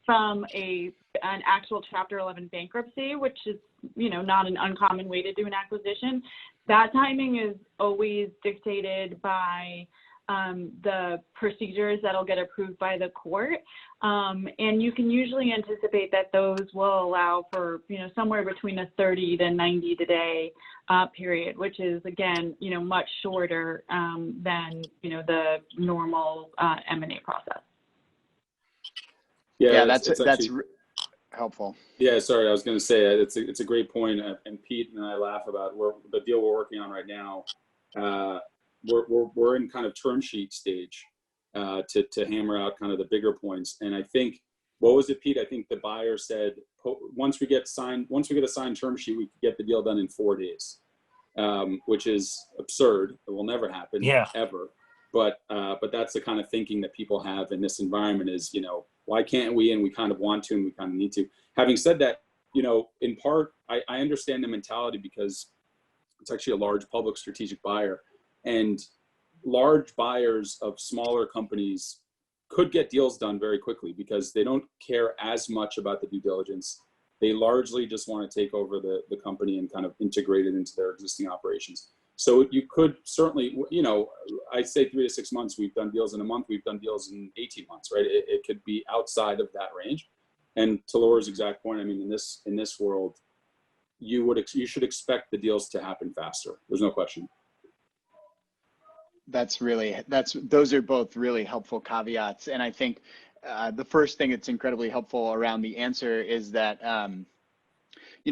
from an actual Chapter 11 bankruptcy, which is not an uncommon way to do an acquisition, that timing is always dictated by the procedures that'll get approved by the court, and you can usually anticipate that those will allow for somewhere between a 30 to 90 day period, which is again much shorter than the normal M&A process. Yeah, that's helpful. Yeah, sorry, I was going to say it's a great point, and Pete and I laugh about the deal we're working on right now. We're in kind of term sheet stage to hammer out kind of the bigger points. And I think, what was it, Pete? I think the buyer said once we get a signed term sheet, we could get the deal done in 4 days, which is absurd. It will never happen, ever. But that's the kind of thinking that people have in this environment is, why can't we? And we kind of want to, and we kind of need to. Having said that, in part, I understand the mentality because it's actually a large public strategic buyer. And large buyers of smaller companies could get deals done very quickly because they don't care as much about the due diligence. They largely just want to take over the company and kind of integrate it into their existing operations. So you could certainly, I say 3 to 6 months. We've done deals in a month. We've done deals in 18 months, right? It could be outside of that range. And to Laura's exact point, I mean, in this world, you should expect the deals to happen faster. There's no question. Those are both really helpful caveats. And I think the first thing that's incredibly helpful around the answer is that,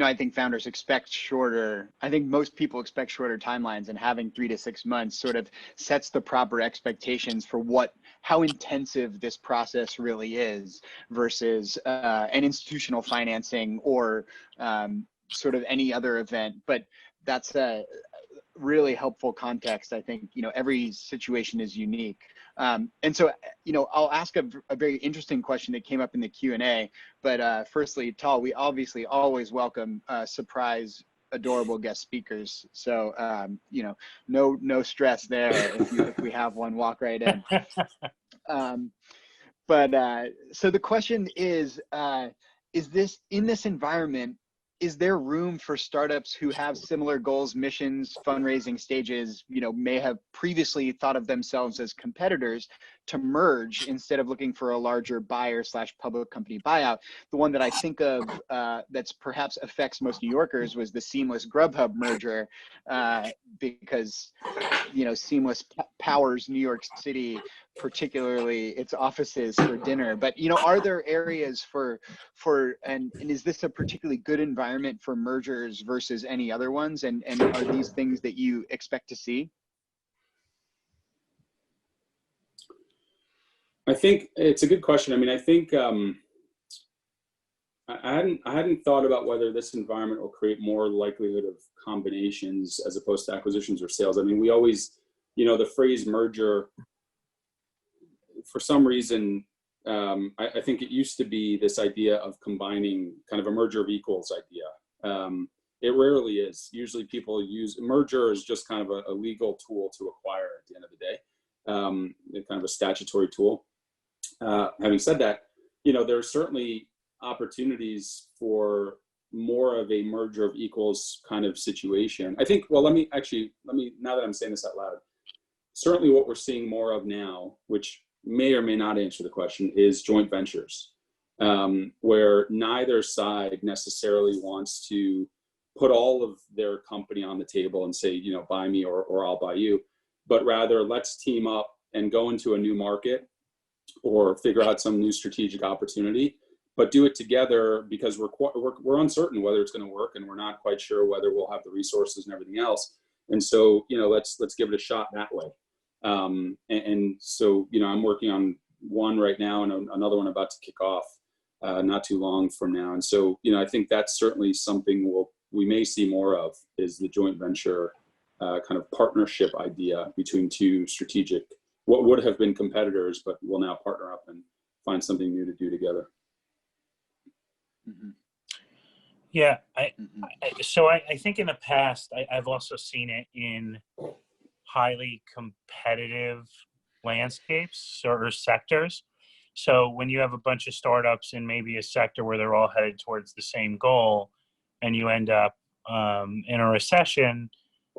I think founders expect I think most people expect shorter timelines, and having 3 to 6 months sort of sets the proper expectations for how intensive this process really is versus an institutional financing or sort of any other event. But that's really helpful context. I think, every situation is unique. And so, I'll ask a very interesting question that came up in the Q&A, but firstly, Tal, we obviously always welcome surprise, adorable guest speakers. So, no stress there. If we have one, walk right in. So the question is this, in this environment, is there room for startups who have similar goals, missions, fundraising stages, may have previously thought of themselves as competitors, to merge instead of looking for a larger buyer/public company buyout? The one that I think of that's perhaps affects most New Yorkers was the Seamless Grubhub merger, because Seamless powers New York City, particularly its offices, for dinner. But are there areas and is this a particularly good environment for mergers versus any other ones? And are these things that you expect to see? I think it's a good question. I mean, I think I hadn't thought about whether this environment will create more likelihood of combinations as opposed to acquisitions or sales. I mean, we always, the phrase merger, for some reason, I think it used to be this idea of combining, kind of a merger of equals idea. It rarely is. Usually people use merger as just kind of a legal tool to acquire at the end of the day, kind of a statutory tool. Having said that, there are certainly opportunities for more of a merger of equals kind of situation. I think, well, let me, now that I'm saying this out loud, certainly what we're seeing more of now, which may or may not answer the question, is joint ventures, where neither side necessarily wants to put all of their company on the table and say, buy me or I'll buy you, but rather let's team up and go into a new market or figure out some new strategic opportunity, but do it together, because we're uncertain whether it's going to work, and we're not quite sure whether we'll have the resources and everything else. And so, let's give it a shot that way. And so, I'm working on one right now and another one about to kick off not too long from now. And so, I think that's certainly something we may see more of, is the joint venture kind of partnership idea between two strategic, what would have been competitors, but will now partner up and find something new to do together. Mm-hmm. Yeah, I think in the past, I've also seen it in highly competitive landscapes or sectors. So when you have a bunch of startups in maybe a sector where they're all headed towards the same goal, and you end up in a recession,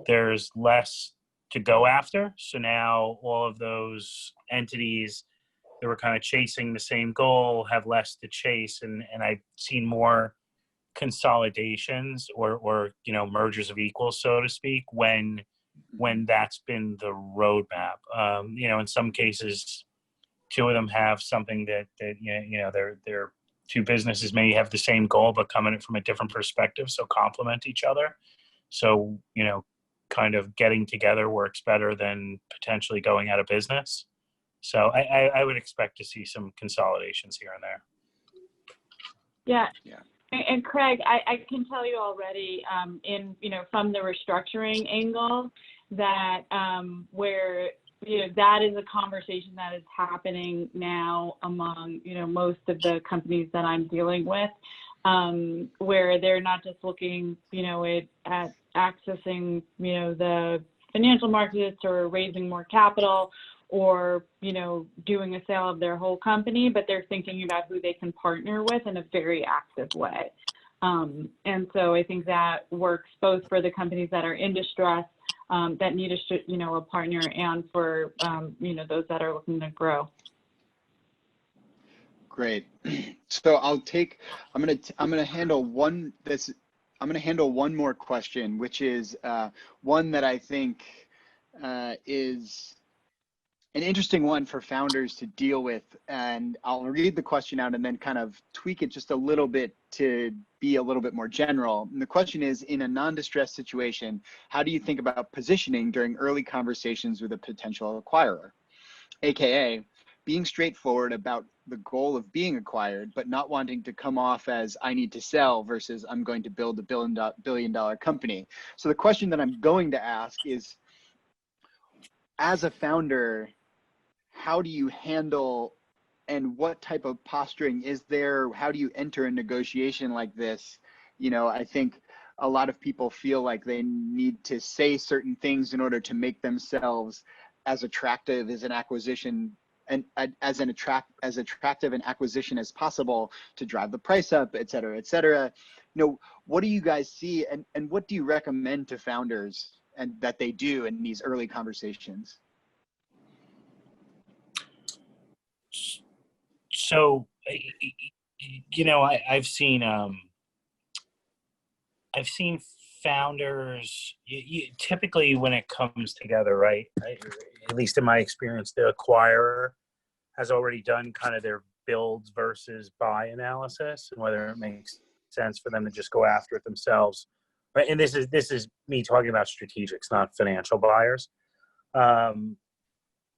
there's less to go after. So now all of those entities that were kind of chasing the same goal have less to chase, and I've seen more consolidations or mergers of equals, so to speak, when that's been the roadmap. In some cases, two of them have something that their two businesses may have the same goal but come at it from a different perspective, so complement each other. So kind of getting together works better than potentially going out of business. So I would expect to see some consolidations here and there. Yeah. And Craig, I can tell you already, from the restructuring angle, that where that is a conversation that is happening now among most of the companies that I'm dealing with, where they're not just looking at accessing the financial markets or raising more capital or doing a sale of their whole company, but they're thinking about who they can partner with in a very active way. And so I think that works both for the companies that are in distress, that need a partner, and for those that are looking to grow. Great. So I'm gonna handle one more question, which is one that I think is an interesting one for founders to deal with. And I'll read the question out and then kind of tweak it just a little bit to be a little bit more general. And the question is, in a non-distressed situation, how do you think about positioning during early conversations with a potential acquirer? AKA, being straightforward about the goal of being acquired, but not wanting to come off as I need to sell versus I'm going to build a billion dollar company. So the question that I'm going to ask is, as a founder, how do you handle, and what type of posturing is there? How do you enter a negotiation like this? You know, I think a lot of people feel like they need to say certain things in order to make themselves as attractive as an acquisition and as attractive an acquisition as possible to drive the price up, et cetera, et cetera. You know, what do you guys see, and what do you recommend to founders and that they do in these early conversations? So, you know, I've seen founders, typically when it comes together, right? At least in my experience, the acquirer has already done kind of their build versus buy analysis and whether it makes sense for them to just go after it themselves. Right? And this is me talking about strategics, not financial buyers,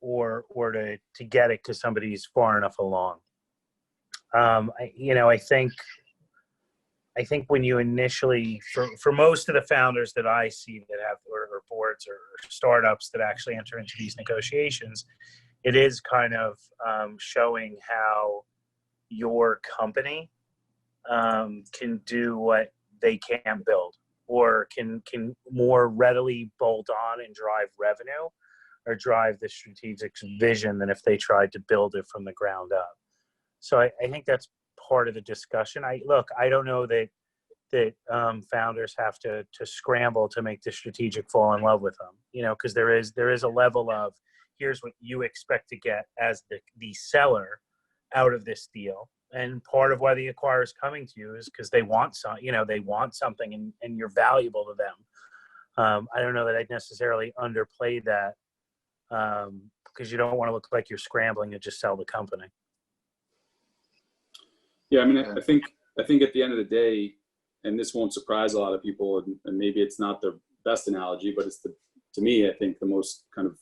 or to get it because somebody's far enough along. I think when you initially, for most of the founders that I see that have, or boards or startups that actually enter into these negotiations, it is kind of showing how your company can do what they can't build, or can more readily bolt on and drive revenue or drive the strategic vision than if they tried to build it from the ground up. So I think that's part of the discussion. I don't know that founders have to scramble to make the strategic fall in love with them, you know, because there is a level of, here's what you expect to get as the seller out of this deal. And part of why the acquirer is coming to you is because they want something and you're valuable to them. I don't know that I'd necessarily underplay that because you don't want to look like you're scrambling to just sell the company. Yeah, I mean, I think at the end of the day, and this won't surprise a lot of people, and maybe it's not the best analogy, but it's to me, I think the most kind of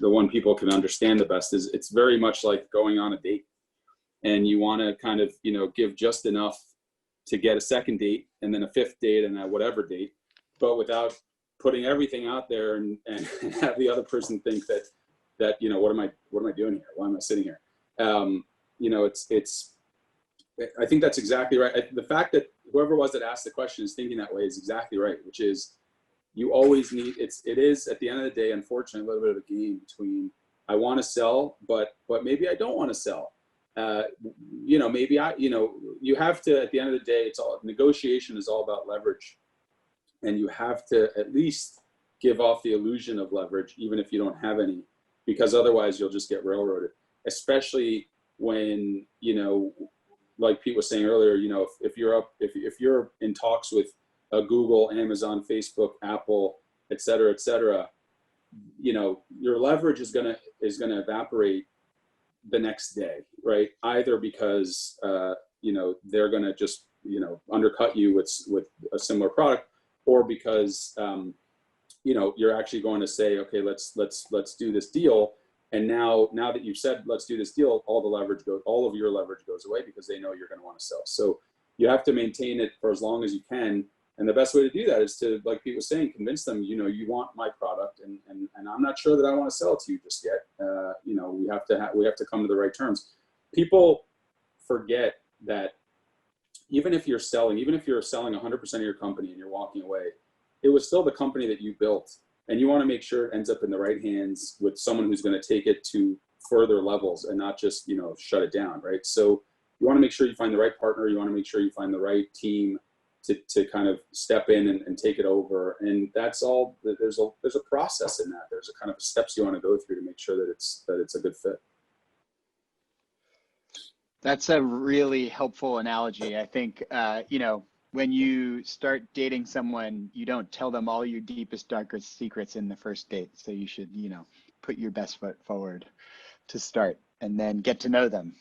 the one people can understand the best is it's very much like going on a date, and you want to kind of, you know, give just enough to get a second date and then a fifth date and a whatever date, but without putting everything out there and have the other person think that you know, what am I doing here? Why am I sitting here? You know, I think that's exactly right. The fact that whoever it was that asked the question is thinking that way is exactly right, which is you always need, it is at the end of the day, unfortunately, a little bit of a game between I want to sell, but maybe I don't want to sell. You know, maybe you have to, at the end of the day, negotiation is all about leverage. And you have to at least give off the illusion of leverage, even if you don't have any, because otherwise you'll just get railroaded, especially when, you know, like Pete was saying earlier, you know, if you're in talks with Google, Amazon, Facebook, Apple, et cetera, you know, your leverage is gonna evaporate the next day, right? Either because you know, they're gonna just, you know, undercut you with a similar product, or because you know, you're actually going to say, okay, let's do this deal. And now that you've said, let's do this deal, all of your leverage goes away because they know you're going to want to sell. So you have to maintain it for as long as you can. And the best way to do that is to, like Pete was saying, convince them, you know, you want my product, and I'm not sure that I want to sell it to you just yet. You know, we have to come to the right terms. People forget that even if you're selling 100% of your company and you're walking away, it was still the company that you built. And you want to make sure it ends up in the right hands with someone who's going to take it to further levels and not just, you know, shut it down, right? So you want to make sure you find the right partner. You want to make sure you find the right team to kind of step in and take it over. And that's all. There's a process in that. There's a kind of steps you want to go through to make sure that it's a good fit. That's a really helpful analogy. I think, you know, when you start dating someone, you don't tell them all your deepest, darkest secrets in the first date. So you should, you know, put your best foot forward to start and then get to know them.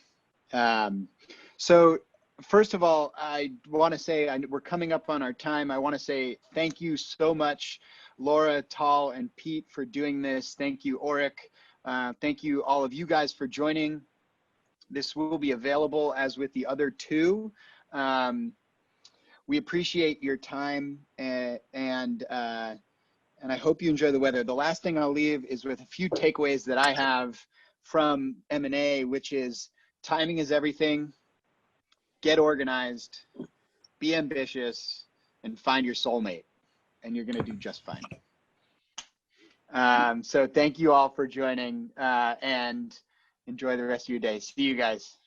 So first of all, I want to say we're coming up on our time. I want to say thank you so much, Laura, Tal, and Pete, for doing this. Thank you, Orrick, Thank you, all of you guys, for joining. This will be available as with the other two. We appreciate your time, and I hope you enjoy the weather. The last thing I'll leave is with a few takeaways that I have from M&A, which is timing is everything. Get organized, be ambitious, and find your soulmate, and you're going to do just fine. So thank you all for joining, and enjoy the rest of your day. See you guys.